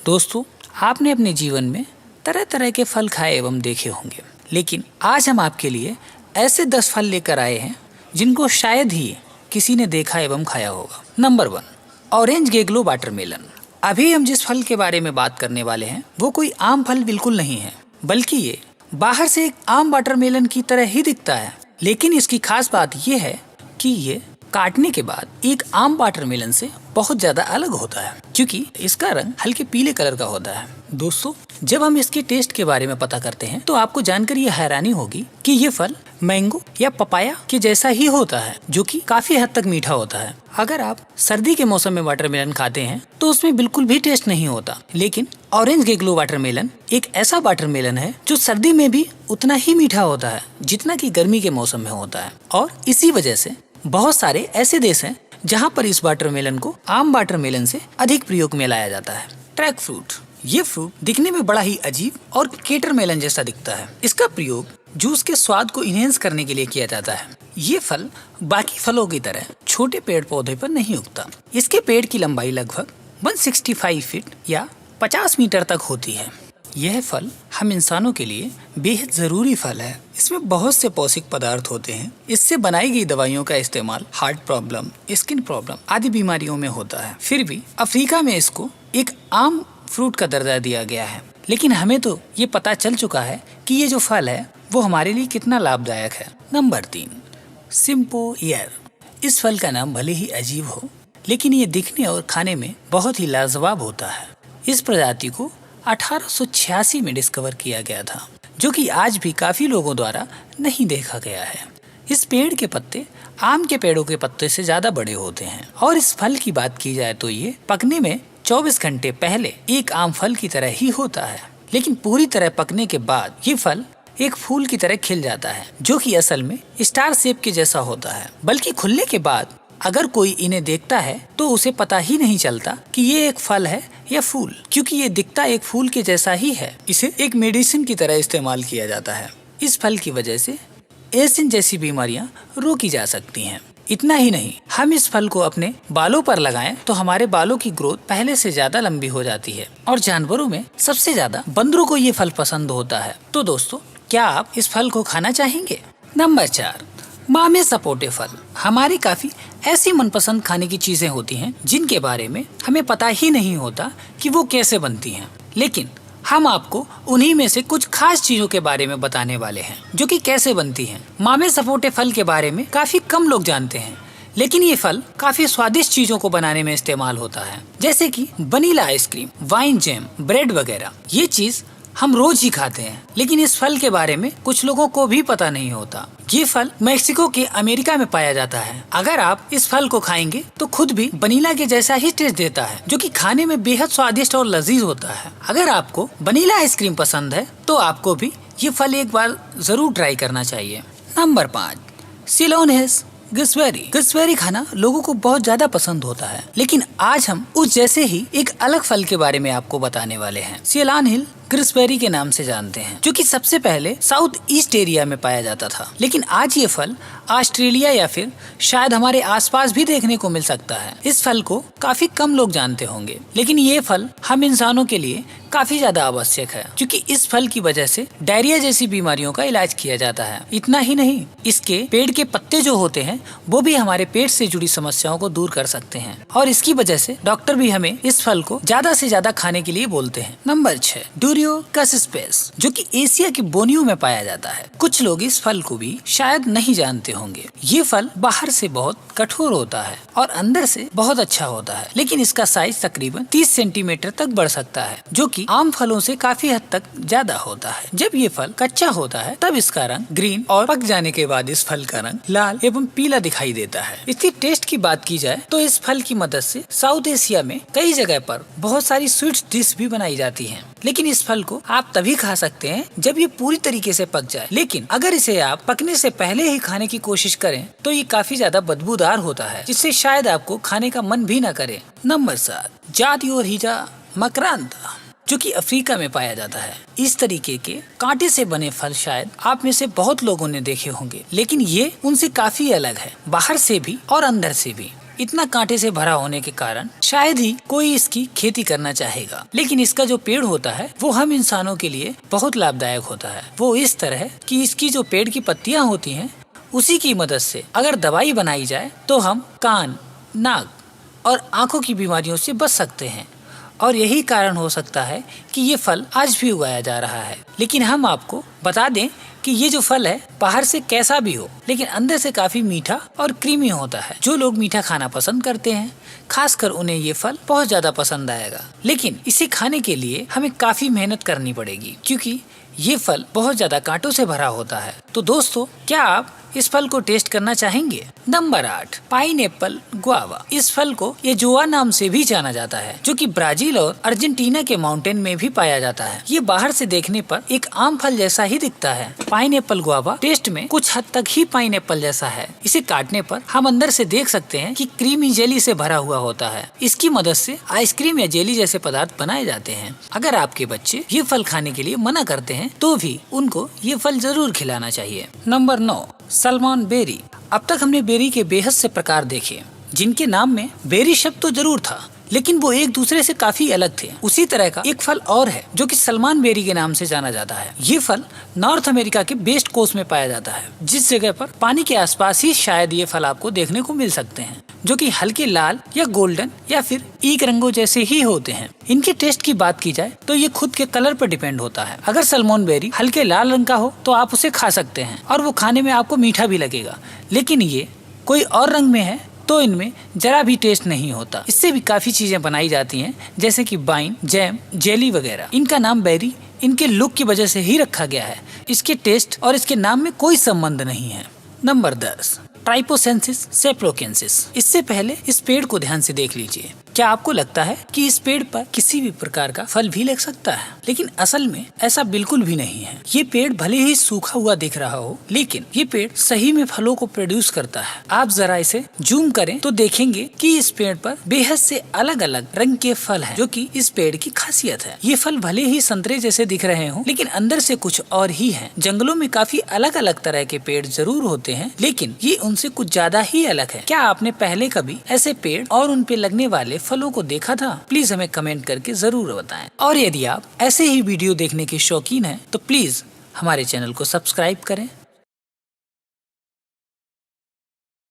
दोस्तों, आपने अपने जीवन में तरह तरह के फल खाए एवं देखे होंगे, लेकिन आज हम आपके लिए ऐसे 10 फल लेकर आए हैं जिनको शायद ही किसी ने देखा एवं खाया होगा। नंबर 1, ऑरेंज गेगलो वाटरमेलन। अभी हम जिस फल के बारे में बात करने वाले हैं वो कोई आम फल बिल्कुल नहीं है, बल्कि ये बाहर से एक आम वाटरमेलन की तरह ही दिखता है। लेकिन इसकी खास बात ये है कि ये काटने के बाद एक आम वाटरमेलन से बहुत ज्यादा अलग होता है, क्योंकि इसका रंग हल्के पीले कलर का होता है। दोस्तों, जब हम इसके टेस्ट के बारे में पता करते हैं तो आपको जानकर ये हैरानी होगी कि ये फल मैंगो या पपाया के जैसा ही होता है, जो कि काफी हद तक मीठा होता है। अगर आप सर्दी के मौसम में वाटरमेलन खाते हैं तो उसमें बिल्कुल भी टेस्ट नहीं होता, लेकिन ऑरेंज गेगलो वाटरमेलन एक ऐसा वाटरमेलन है जो सर्दी में भी उतना ही मीठा होता है जितना कि गर्मी के मौसम में होता है। और इसी वजह से बहुत सारे ऐसे देश हैं जहां पर इस वाटरमेलन को आम वाटरमेलन से अधिक प्रयोग में लाया जाता है। Track fruit. ये फ्रूट दिखने में बड़ा ही अजीब और केटरमेलन जैसा दिखता है। इसका प्रयोग जूस के स्वाद को इनहेंस करने के लिए किया जाता है। ये फल बाकी फलों की तरह छोटे पेड़ पौधे पर नहीं उगता। इसके पेड़ की लंबाई लगभग 165 फीट या 50 मीटर तक होती है। यह फल हम इंसानों के लिए बेहद जरूरी फल है। इसमें बहुत से पौष्टिक पदार्थ होते हैं। इससे बनाई गई दवाइयों का इस्तेमाल हार्ट प्रॉब्लम, स्किन प्रॉब्लम आदि बीमारियों में होता है। फिर भी अफ्रीका में इसको एक आम फ्रूट का दर्जा दिया गया है। लेकिन हमें तो ये पता चल चुका है कि ये जो फल है वो हमारे लिए कितना लाभदायक है। नंबर 3, सिम्पोयर। इस फल का नाम भले ही अजीब हो, लेकिन ये दिखने और खाने में बहुत ही लाजवाब होता है। इस प्रजाति को 1886 में डिस्कवर किया गया था, जो कि आज भी काफी लोगों द्वारा नहीं देखा गया है। इस पेड़ के पत्ते आम के पेड़ों के पत्ते से ज्यादा बड़े होते हैं। और इस फल की बात की जाए तो ये पकने में 24 घंटे पहले एक आम फल की तरह ही होता है, लेकिन पूरी तरह पकने के बाद ये फल एक फूल की तरह खिल जाता है, जो कि असल में स्टार शेप के जैसा होता है। बल्कि खुलने के बाद अगर कोई इन्हें देखता है तो उसे पता ही नहीं चलता कि ये एक फल है या फूल, क्योंकि ये दिखता एक फूल के जैसा ही है। इसे एक मेडिसिन की तरह इस्तेमाल किया जाता है। इस फल की वजह से एसिन जैसी बीमारियां रोकी जा सकती हैं। इतना ही नहीं, हम इस फल को अपने बालों पर लगाएं तो हमारे बालों की ग्रोथ पहले से ज्यादा लंबी हो जाती है। और जानवरों में सबसे ज्यादा बंदरों को ये फल पसंद होता है। तो दोस्तों, क्या आप इस फल को खाना चाहेंगे? नंबर 4, मामे सपोटे फल। हमारी काफी ऐसी मनपसंद खाने की चीजें होती हैं जिनके बारे में हमें पता ही नहीं होता कि वो कैसे बनती हैं, लेकिन हम आपको उन्हीं में से कुछ खास चीजों के बारे में बताने वाले हैं जो कि कैसे बनती हैं। मामे सपोटे फल के बारे में काफी कम लोग जानते हैं, लेकिन ये फल काफी स्वादिष्ट चीजों को बनाने में इस्तेमाल होता है, जैसे कि vanilla ice cream, wine jam, bread वगैरह। ये चीज हम रोज ही खाते हैं, लेकिन इस फल के बारे में कुछ लोगों को भी पता नहीं होता। ये फल मेक्सिको के अमेरिका में पाया जाता है। अगर आप इस फल को खाएंगे तो खुद भी वनीला के जैसा ही टेस्ट देता है, जो कि खाने में बेहद स्वादिष्ट और लजीज होता है। अगर आपको वनीला आइसक्रीम पसंद है तो आपको भी ये फल एक बार जरूर ट्राई करना चाहिए। Number 5, Ceylon hills gooseberry. Gooseberry खाना लोगों को बहुत ज्यादा पसंद होता है, लेकिन आज हम उस जैसे ही एक अलग फल के बारे में आपको बताने वाले हैं। सिलोन हिल गुस्बेरी के नाम से जानते हैं, जो कि सबसे पहले साउथ ईस्ट एरिया में पाया जाता था, लेकिन आज ये फल ऑस्ट्रेलिया या फिर शायद हमारे आसपास भी देखने को मिल सकता है। इस फल को काफी कम लोग जानते होंगे, लेकिन ये फल हम इंसानों के लिए काफी ज्यादा आवश्यक है, क्योंकि इस फल की वजह से डायरिया जैसी बीमारियों का इलाज किया जाता है। इतना ही नहीं, इसके पेड़ के पत्ते जो होते हैं वो भी हमारे पेट से जुड़ी समस्याओं को दूर कर सकते हैं, और इसकी वजह से डॉक्टर भी हमें इस फल को ज्यादा से ज्यादा खाने के लिए बोलते हैं। नंबर 6, डूरियो कसिस्पेस, जो कि एशिया के बोर्नियो में पाया जाता है। कुछ लोग इस फल को भी शायद नहीं जानते होंगे। ये फल बाहर से बहुत कठोर होता है और अंदर से बहुत अच्छा होता है, लेकिन इसका साइज तकरीबन 30 सेंटीमीटर तक बढ़ सकता है, जो कि आम फलों से काफी हद तक ज्यादा होता है। जब ये फल कच्चा होता है तब इसका रंग ग्रीन और पक जाने के बाद इस फल का रंग लाल एवं पीला दिखाई देता है। इसकी टेस्ट की बात की जाए तो इस फल की मदद से साउथ एशिया में कई जगह पर बहुत सारी स्वीट डिश भी बनाई जाती हैं, लेकिन इस फल को आप तभी खा सकते हैं जब ये पूरी तरीके से पक जाए। लेकिन अगर इसे आप पकने से पहले ही खाने की कोशिश करें तो ये काफी ज्यादा बदबूदार होता है, जिससे शायद आपको खाने का मन भी न करे। नंबर 7, जातियोरहिजा मकरांता, जो कि अफ्रीका में पाया जाता है। इस तरीके के कांटे से बने फल शायद आप में से बहुत लोगों ने देखे होंगे, लेकिन ये उनसे काफी अलग है, बाहर से भी और अंदर से भी। इतना कांटे से भरा होने के कारण शायद ही कोई इसकी खेती करना चाहेगा। लेकिन इसका जो पेड़ होता है वो हम इंसानों के लिए बहुत लाभदायक होता है। वो इस तरह कि इसकी जो पेड़ की पत्तियां होती हैं उसी की मदद से अगर दवाई बनाई जाए तो हम कान, नाक और आंखों की बीमारियों से बच सकते हैं। और यही कारण हो सकता है कि ये फल आज भी उगाया जा रहा है। लेकिन हम आपको बता दें कि ये जो फल है बाहर से कैसा भी हो लेकिन अंदर से काफी मीठा और क्रीमी होता है। जो लोग मीठा खाना पसंद करते हैं खासकर उन्हें ये फल बहुत ज्यादा पसंद आएगा। लेकिन इसे खाने के लिए हमें काफी मेहनत करनी पड़ेगी क्योंकि ये फल बहुत ज्यादा कांटों से भरा होता है। तो दोस्तों, क्या आप इस फल को टेस्ट करना चाहेंगे? Number 8, pineapple guava. इस फल को येजुआ नाम से भी जाना जाता है जो कि ब्राजील और अर्जेंटीना के माउंटेन में भी पाया जाता है। ये बाहर से देखने पर एक आम फल जैसा ही दिखता है। पाइनएप्पल गुआवा टेस्ट में कुछ हद तक ही पाइनएप्पल जैसा है। इसे काटने पर हम अंदर से देख सकते हैं कि क्रीमी जेली से भरा हुआ होता है। इसकी मदद से आइसक्रीम या जेली जैसे पदार्थ बनाए जाते हैं। अगर आपके बच्चे ये फल खाने के लिए मना करते हैं तो भी उनको ये फल जरूर खिलाना चाहिए। Number 9, salmon berry. अब तक हमने बेरी के बेहद से प्रकार देखे जिनके नाम में बेरी शब्द तो जरूर था लेकिन वो एक दूसरे से काफी अलग थे। उसी तरह का एक फल और है जो कि सलमान बेरी के नाम से जाना जाता है। ये फल नॉर्थ अमेरिका के वेस्ट कोस्ट में पाया जाता है जिस जगह पर पानी के आसपास ही शायद ये फल आपको देखने को मिल सकते हैं, जो कि हल्के लाल या गोल्डन या फिर ईख रंगों जैसे ही होते हैं। इनके टेस्ट की बात की जाए तो ये खुद के कलर पर डिपेंड होता है। अगर सलमॉन बेरी हल्के लाल रंग का हो तो आप उसे खा सकते हैं और वो खाने में आपको मीठा भी लगेगा। लेकिन ये कोई और रंग में है तो इनमें जरा भी टेस्ट नहीं होता। इससे भी काफी चीजें बनाई जाती हैं जैसे कि वाइन, जैम, जेली वगैरह। इनका नाम बेरी इनके लुक की वजह से ही रखा गया है। इसके टेस्ट और इसके नाम में कोई संबंध नहीं है। नंबर 10, ट्राइपोसेंसिस सेप्रोकेंसिस। इससे पहले इस पेड़ को ध्यान से देख लीजिए। क्या आपको लगता है कि इस पेड़ पर किसी भी प्रकार का फल भी लग सकता है? लेकिन असल में ऐसा बिल्कुल भी नहीं है। ये पेड़ भले ही सूखा हुआ दिख रहा हो लेकिन ये पेड़ सही में फलों को प्रोड्यूस करता है। आप जरा इसे जूम करें तो देखेंगे कि इस पेड़ पर बेहद से अलग अलग रंग के फल हैं, जो कि इस पेड़ की खासियत है। ये फल भले ही संतरे जैसे दिख रहे हो लेकिन अंदर से कुछ और ही है। जंगलों में काफी अलग अलग तरह के पेड़ जरूर होते हैं लेकिन ये उनसे कुछ ज्यादा ही अलग है। क्या आपने पहले कभी ऐसे पेड़ और उन पे लगने वाले फलों को देखा था? प्लीज हमें कमेंट करके जरूर बताएं। और यदि आप ऐसे ही वीडियो देखने के शौकीन हैं तो प्लीज हमारे चैनल को सब्सक्राइब करें